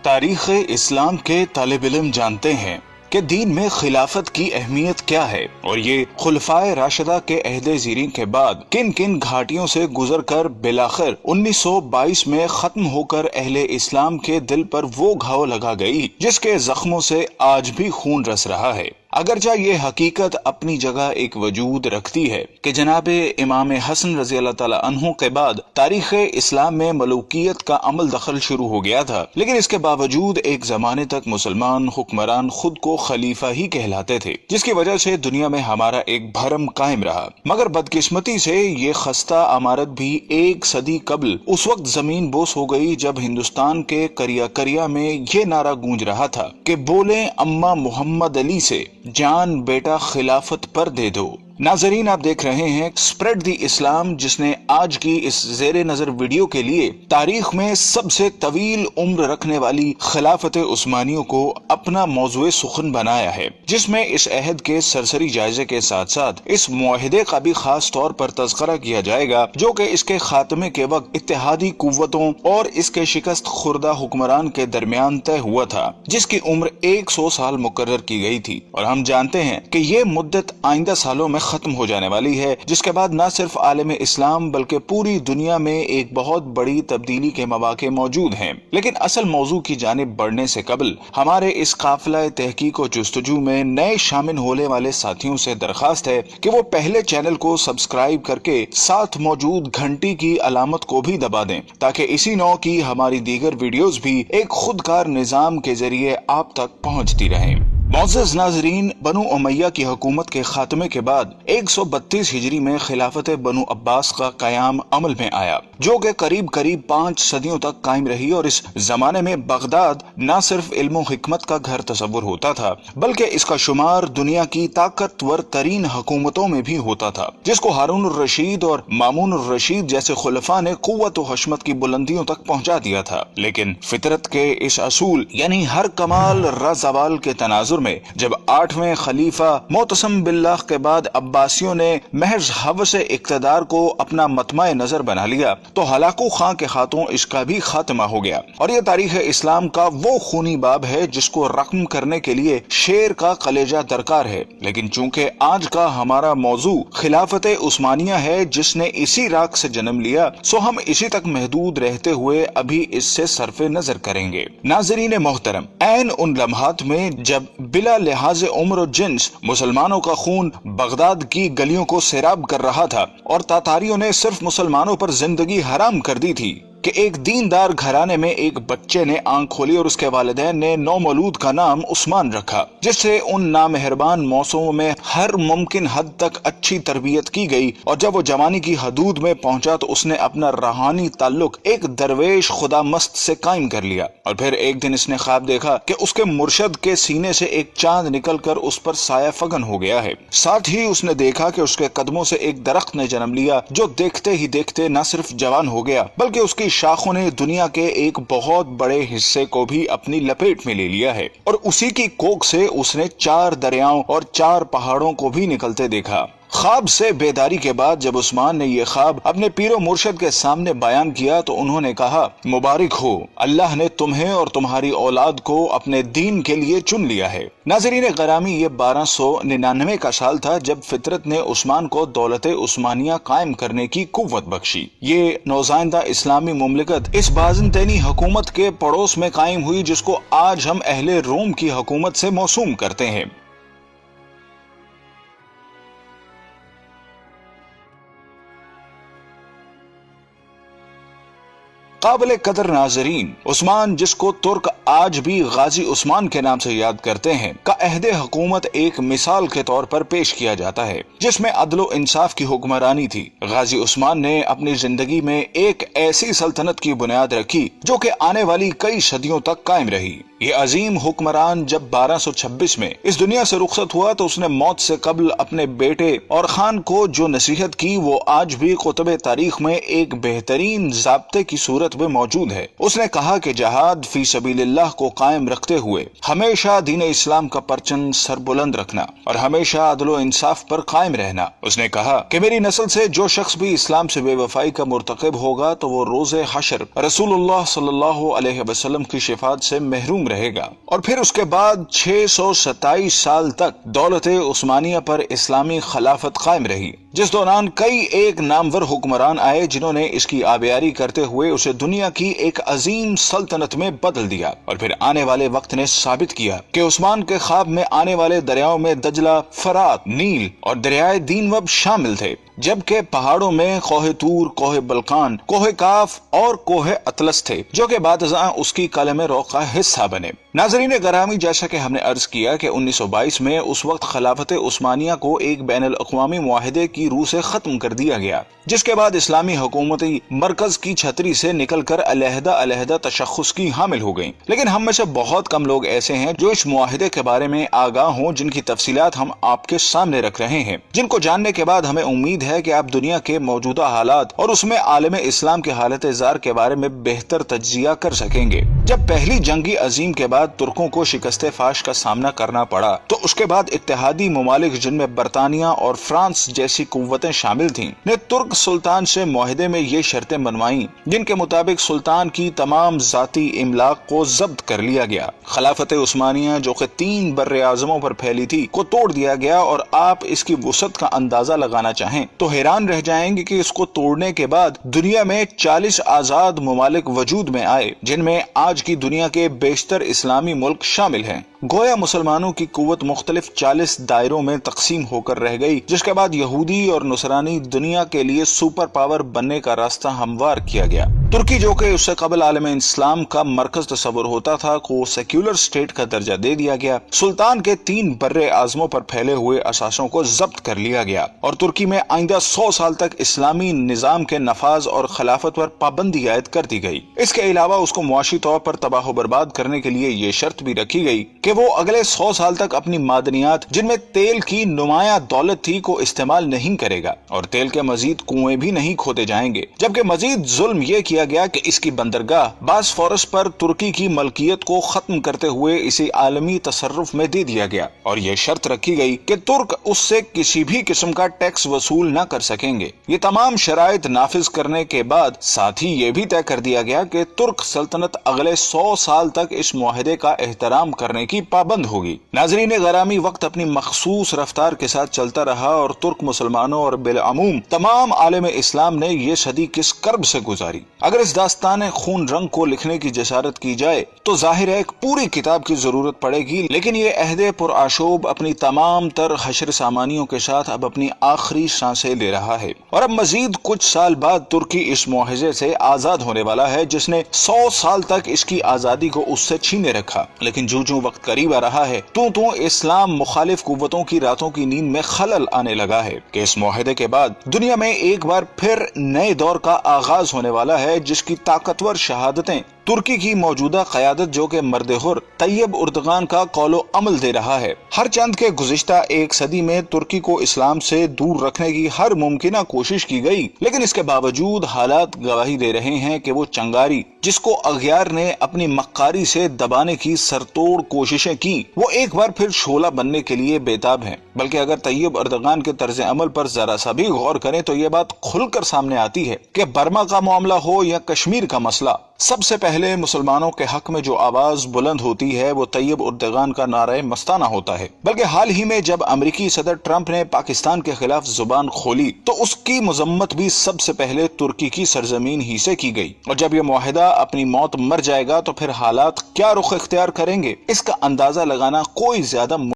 تاریخ اسلام کے طالب علم جانتے ہیں کہ دین میں خلافت کی اہمیت کیا ہے اور یہ خلفائے راشدہ کے عہد زیرین کے بعد کن کن گھاٹیوں سے گزر کر بالآخر 1922 میں ختم ہو کر اہل اسلام کے دل پر وہ گھاؤ لگا گئی جس کے زخموں سے آج بھی خون رس رہا ہے۔ اگرچہ یہ حقیقت اپنی جگہ ایک وجود رکھتی ہے کہ جناب امام حسن رضی اللہ تعالی عنہ کے بعد تاریخ اسلام میں ملوکیت کا عمل دخل شروع ہو گیا تھا، لیکن اس کے باوجود ایک زمانے تک مسلمان حکمران خود کو خلیفہ ہی کہلاتے تھے، جس کی وجہ سے دنیا میں ہمارا ایک بھرم قائم رہا۔ مگر بدقسمتی سے یہ خستہ عمارت بھی ایک صدی قبل اس وقت زمین بوس ہو گئی جب ہندوستان کے کریا کریا میں یہ نعرہ گونج رہا تھا کہ بولیں اماں محمد علی سے، جان بیٹا خلافت پر دے دو۔ ناظرین، آپ دیکھ رہے ہیں اسپریڈ دی اسلام، جس نے آج کی اس زیر نظر ویڈیو کے لیے تاریخ میں سب سے طویل عمر رکھنے والی خلافت عثمانیوں کو اپنا موضوع سخن بنایا ہے، جس میں اس عہد کے سرسری جائزے کے ساتھ ساتھ اس معاہدے کا بھی خاص طور پر تذکرہ کیا جائے گا جو کہ اس کے خاتمے کے وقت اتحادی قوتوں اور اس کے شکست خوردہ حکمران کے درمیان طے ہوا تھا، جس کی عمر 100 سال مقرر کی گئی تھی، اور ہم جانتے ہیں کہ یہ مدت آئندہ سالوں میں ختم ہو جانے والی ہے، جس کے بعد نہ صرف عالم اسلام بلکہ پوری دنیا میں ایک بہت بڑی تبدیلی کے مواقع موجود ہیں۔ لیکن اصل موضوع کی جانب بڑھنے سے قبل ہمارے اس قافلہ تحقیق و جستجو میں نئے شامل ہونے والے ساتھیوں سے درخواست ہے کہ وہ پہلے چینل کو سبسکرائب کر کے ساتھ موجود گھنٹی کی علامت کو بھی دبا دیں تاکہ اسی نوع کی ہماری دیگر ویڈیوز بھی ایک خودکار نظام کے ذریعے آپ تک پہنچتی رہیں۔ معزز ناظرین، بنو امیہ کی حکومت کے خاتمے کے بعد 132 ہجری میں خلافت بنو عباس کا قیام عمل میں آیا، جو کہ قریب 5 صدیوں تک قائم رہی، اور اس زمانے میں بغداد نہ صرف علم و حکمت کا گھر تصور ہوتا تھا بلکہ اس کا شمار دنیا کی طاقتور ترین حکومتوں میں بھی ہوتا تھا، جس کو ہارون الرشید اور مامون الرشید جیسے خلفاء نے قوت و حشمت کی بلندیوں تک پہنچا دیا تھا۔ لیکن فطرت کے اس اصول یعنی ہر کمال رزوال کے تناظر میں جب 8ویں خلیفہ معتصم باللہ کے بعد عباسیوں نے محض ہوس اقتدار کو اپنا مطمع نظر بنا لیا تو ہلاکو خان کے ہاتھوں اس کا بھی خاتمہ ہو گیا، اور یہ تاریخ اسلام کا وہ خونی باب ہے جس کو رقم کرنے کے لیے شیر کا کلیجہ درکار ہے۔ لیکن چونکہ آج کا ہمارا موضوع خلافت عثمانیہ ہے جس نے اسی راک سے جنم لیا، سو ہم اسی تک محدود رہتے ہوئے ابھی اس سے صرف نظر کریں گے۔ ناظرین محترم، عین ان لمحات میں جب بلا لحاظ عمر و جنس مسلمانوں کا خون بغداد کی گلیوں کو سیراب کر رہا تھا اور تاتاریوں نے صرف مسلمانوں پر زندگی حرام کر دی تھی کہ ایک دیندار گھرانے میں ایک بچے نے آنکھ کھولی اور اس کے والدین نے نومولود کا نام عثمان رکھا، جس سے ان نامہربان موسموں میں ہر ممکن حد تک اچھی تربیت کی گئی، اور جب وہ جوانی کی حدود میں پہنچا تو اس نے اپنا روحانی تعلق ایک درویش خدا مست سے قائم کر لیا، اور پھر ایک دن اس نے خواب دیکھا کہ اس کے مرشد کے سینے سے ایک چاند نکل کر اس پر سایہ فگن ہو گیا ہے۔ ساتھ ہی اس نے دیکھا کہ اس کے قدموں سے ایک درخت نے جنم لیا جو دیکھتے ہی دیکھتے نہ صرف جوان ہو گیا بلکہ اس کی شاخوں نے دنیا کے ایک بہت بڑے حصے کو بھی اپنی لپیٹ میں لے لیا ہے، اور اسی کی کوکھ سے اس نے 4 دریاؤں اور 4 پہاڑوں کو بھی نکلتے دیکھا۔ خواب سے بیداری کے بعد جب عثمان نے یہ خواب اپنے پیر و مرشد کے سامنے بیان کیا تو انہوں نے کہا، مبارک ہو، اللہ نے تمہیں اور تمہاری اولاد کو اپنے دین کے لیے چن لیا ہے۔ ناظرین گرامی، یہ 1299 کا سال تھا جب فطرت نے عثمان کو دولت عثمانیہ قائم کرنے کی قوت بخشی۔ یہ نوزائندہ اسلامی مملکت اس بازنطینی حکومت کے پڑوس میں قائم ہوئی جس کو آج ہم اہل روم کی حکومت سے موسوم کرتے ہیں۔ قابل قدر ناظرین، عثمان، جس کو ترک آج بھی غازی عثمان کے نام سے یاد کرتے ہیں، کا عہد حکومت ایک مثال کے طور پر پیش کیا جاتا ہے جس میں عدل و انصاف کی حکمرانی تھی۔ غازی عثمان نے اپنی زندگی میں ایک ایسی سلطنت کی بنیاد رکھی جو کہ آنے والی کئی صدیوں تک قائم رہی۔ یہ عظیم حکمران جب 1226 میں اس دنیا سے رخصت ہوا تو اس نے موت سے قبل اپنے بیٹے اور خان کو جو نصیحت کی وہ آج بھی کتب تاریخ میں ایک بہترین ضابطے کی صورت میں موجود ہے۔ اس نے کہا کہ جہاد فی سبیل اللہ اللہ کو قائم رکھتے ہوئے ہمیشہ دین اسلام کا پرچم سر بلند رکھنا اور ہمیشہ عدل و انصاف پر قائم رہنا۔ اس نے کہا کہ میری نسل سے جو شخص بھی اسلام سے بے وفائی کا مرتکب ہوگا تو وہ روز حشر رسول اللہ صلی اللہ علیہ وسلم کی شفاعت سے محروم رہے گا۔ اور پھر اس کے بعد 627 سال تک دولت عثمانیہ پر اسلامی خلافت قائم رہی، جس دوران کئی ایک نامور حکمران آئے جنہوں نے اس کی آبیاری کرتے ہوئے اسے دنیا کی ایک عظیم سلطنت میں بدل دیا۔ اور پھر آنے والے وقت نے ثابت کیا کہ عثمان کے خواب میں آنے والے دریاؤں میں دجلہ، فرات، نیل اور دریائے دینوب شامل تھے، جبکہ پہاڑوں میں کوہ طور، کوہ بلقان، کوہ کاف اور کوہ اطلس تھے، جو کہ بعد ازاں اس کی قلم رو کا حصہ بنے۔ ناظرین گرامی، جیسا کہ ہم نے عرض کیا کہ 1922 میں اس وقت خلافت عثمانیہ کو ایک بین الاقوامی معاہدے کی روح سے ختم کر دیا گیا، جس کے بعد اسلامی حکومتی مرکز کی چھتری سے نکل کر علیحدہ علیحدہ تشخص کی حامل ہو گئیں۔ لیکن ہم میں سے بہت کم لوگ ایسے ہیں جو اس معاہدے کے بارے میں آگاہ ہوں، جن کی تفصیلات ہم آپ کے سامنے رکھ رہے ہیں، جن کو جاننے کے بعد ہمیں امید ہے کہ آپ دنیا کے موجودہ حالات اور اس میں عالم اسلام کے حالت زار کے بارے میں بہتر تجزیہ کر سکیں گے۔ جب پہلی جنگ عظیم کے بعد ترکوں کو شکست فاش کا سامنا کرنا پڑا تو اس کے بعد اتحادی ممالک، جن میں برطانیہ اور فرانس جیسی قوتیں شامل تھیں، نے ترک سلطان سے معاہدے میں یہ شرطیں منوائیں جن کے مطابق سلطان کی تمام ذاتی املاک کو ضبط کر لیا گیا۔ خلافت عثمانیہ، جو کہ 3 بر اعظموں پر پھیلی تھی، کو توڑ دیا گیا، اور آپ اس کی وسعت کا اندازہ لگانا چاہیں تو حیران رہ جائیں گے کہ اس کو توڑنے کے بعد دنیا میں 40 آزاد ممالک وجود میں آئے، جن میں آج کی دنیا کے بیشتر اسلامی ملک شامل ہیں۔ گویا مسلمانوں کی قوت مختلف 40 دائروں میں تقسیم ہو کر رہ گئی، جس کے بعد یہودی اور نصرانی دنیا کے لیے سپر پاور بننے کا راستہ ہموار کیا گیا۔ ترکی، جو کہ اس سے قبل عالم اسلام کا مرکز تصور ہوتا تھا، کو سیکولر اسٹیٹ کا درجہ دے دیا گیا۔ سلطان کے 3 بر اعظموں پر پھیلے ہوئے اثاثوں کو ضبط کر لیا گیا، اور ترکی میں آئندہ 100 سال تک اسلامی نظام کے نفاذ اور خلافت پر پابندی عائد کر دی گئی۔ اس کے علاوہ اس کو معاشی طور پر تباہ و برباد کرنے کے لیے یہ شرط بھی رکھی گئی کہ وہ اگلے 100 سال تک اپنی معدنیات، جن میں تیل کی نمایاں دولت تھی، کو استعمال نہیں کرے گا، اور تیل کے مزید کنویں بھی نہیں کھودے جائیں گے۔ جبکہ مزید ظلم یہ کیا گیا کہ اس کی بندرگاہ باسفورس پر ترکی کی ملکیت کو ختم کرتے ہوئے اسے عالمی تصرف میں دے دیا گیا، اور یہ شرط رکھی گئی کہ ترک اس سے کسی بھی قسم کا ٹیکس وصول نہ کر سکیں گے۔ یہ تمام شرائط نافذ کرنے کے بعد ساتھ ہی یہ بھی طے کر دیا گیا کہ ترک سلطنت اگلے 100 سال تک اس معاہدے کا احترام کرنے کی پابند ہوگی۔ ناظرین گرامی، وقت اپنی مخصوص رفتار کے ساتھ چلتا رہا، اور ترک مسلمانوں اور بالعموم تمام عالم اسلام نے یہ صدی کس کرب سے گزاری۔ اگر اس داستان خون رنگ کو لکھنے کی جسارت کی جائے تو ظاہر ہے ایک پوری کتاب کی ضرورت پڑے گی، لیکن یہ عہد پرآشوب اپنی تمام تر حشر سامانیوں کے ساتھ اب اپنی آخری سانسیں لے رہا ہے، اور اب مزید کچھ سال بعد ترکی اس معاہدے سے آزاد ہونے والا ہے، جس نے 100 سال تک اس کی آزادی کو اس سے چھینے رکھا۔ لیکن جو وقت قریب آ رہا ہے تو اسلام مخالف قوتوں کی راتوں کی نیند میں خلل آنے لگا ہے کہ اس معاہدے کے بعد دنیا میں ایک بار پھر نئے دور کا آغاز ہونے والا ہے، جس کی طاقتور شہادتیں ترکی کی موجودہ قیادت، جو کہ مرد حر طیب اردغان کا قول و عمل دے رہا ہے۔ ہر چند کے گزشتہ 1 صدی میں ترکی کو اسلام سے دور رکھنے کی ہر ممکنہ کوشش کی گئی، لیکن اس کے باوجود حالات گواہی دے رہے ہیں کہ وہ چنگاری جس کو اغیار نے اپنی مکاری سے دبانے کی سرتوڑ کوششیں کی، وہ ایک بار پھر شعلہ بننے کے لیے بےتاب ہیں۔ بلکہ اگر طیب اردغان کے طرز عمل پر ذرا سا بھی غور کریں تو یہ بات کھل کر سامنے آتی ہے کہ برما کا معاملہ ہو یا کشمیر کا مسئلہ، سب سے پہلے مسلمانوں کے حق میں جو آواز بلند ہوتی ہے وہ طیب اردغان کا نعرہ مستانہ ہوتا ہے۔ بلکہ حال ہی میں جب امریکی صدر ٹرمپ نے پاکستان کے خلاف زبان کھولی تو اس کی مذمت بھی سب سے پہلے ترکی کی سرزمین ہی سے کی گئی، اور جب یہ معاہدہ اپنی موت مر جائے گا تو پھر حالات کیا رخ اختیار کریں گے، اس کا اندازہ لگانا کوئی زیادہ